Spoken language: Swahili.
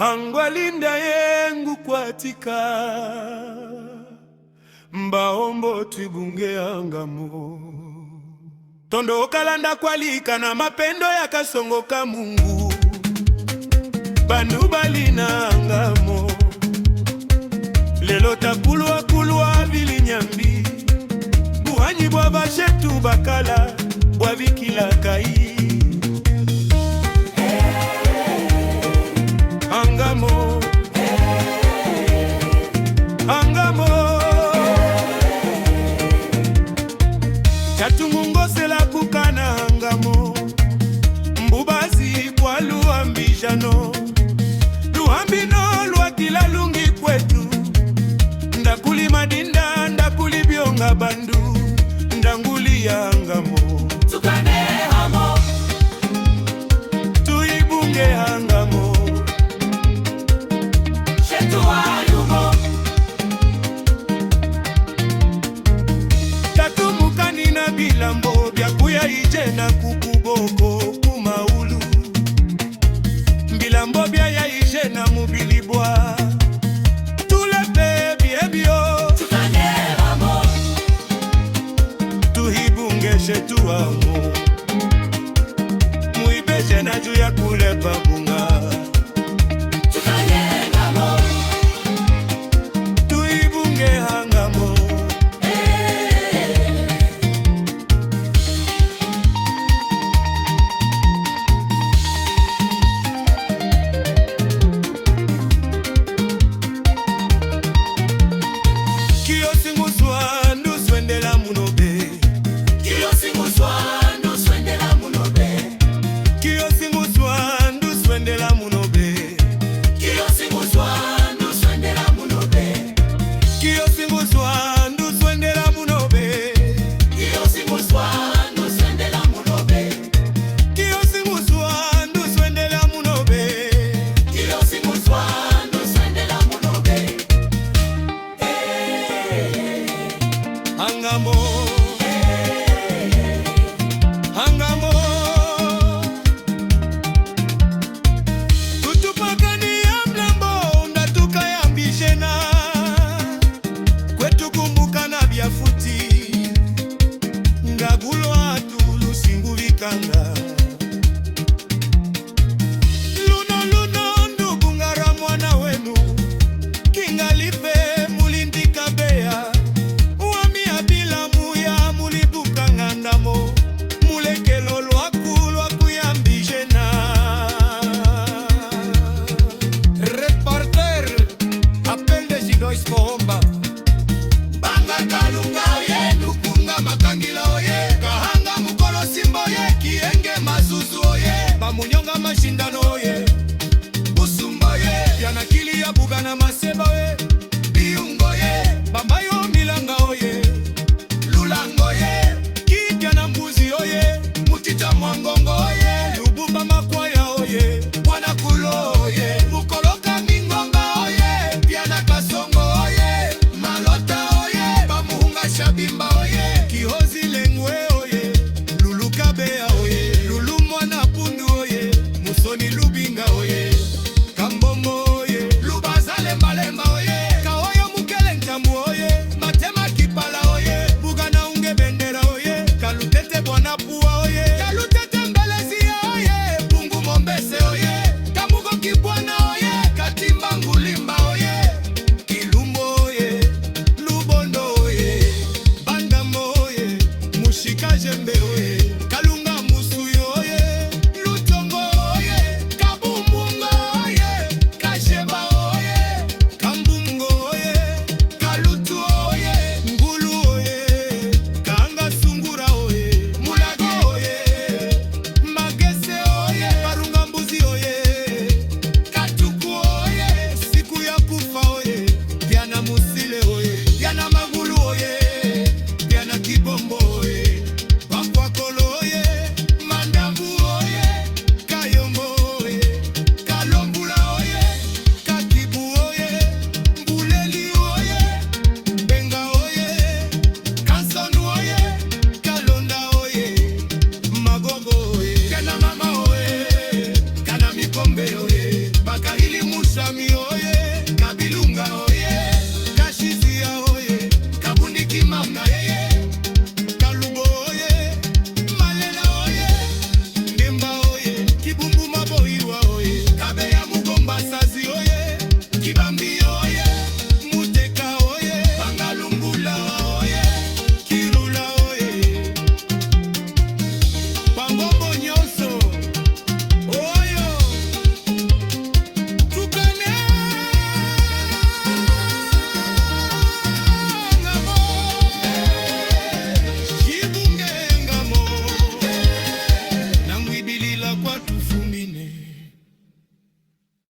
Angwalinda yengu kwatika mbaombo twibunge angamo tondo kalanda kwalika na mapendo yakasongoka Mungu bandu balina angamo lelo takulwa vilinyambi buhanyi bwa bashetu bakala bwa vikila kai Angamo, Angamo, Chatungungo sela kukana Angamo, Mbubazi kwa luambi jano, luambi no luatila lungi kwetu, ndakuli madinda, ndakuli bionga bandu, ndanguli ya Angamo. Tukane hamo, tuibunge Angamo. Tatumukanina bilambo byakuya ijena kukuboko kumaulu bilambo byaya ijena mubilibwa tulepe biebyo tukaneramo tuhibungeshe tuamo muibeje na juu ya kulepa bunga Angamo, Angamo, tutupakani ya mlambo ndatuka ya mbishena kwetu kumbukana byafuti ngagulo atulu singu vikanga luno ndubungara mwana wenu kingalife mulindika bea Banga kalunga oye, nukunga makangila oye, kahanga mukolo simbo oye, kienge mazuzu oye, bamunyonga mashindano oye, busumba oye, yanakili ya buga na maseba oye, biungo oye, bambayo milanga oye, lulango oye, kipya na mbuzi oye, mutita mwangongo oye, lubumba makwaya oye, wanakulo oye, mukoloka mingomba oye, piana kasongo oye, malota oye, bamuhunga shabimba oye, kihozi lengwe oye, lulu kabea oye, lulu mwana pundu oye, musoni lubinga oye, kambombo oye, lubazale malemba oye, kaoyo mukele ntambu oye, matema kipala oye, bugana unge bendera oye, kalutete bwana puwa oye, kalutete mbelezi oye, pungu mombese oye, kamugo kibwana oye, katimba ngulimba oye, kilumbo oye, lubondo oye, bandamo oye, mushika jembe oye.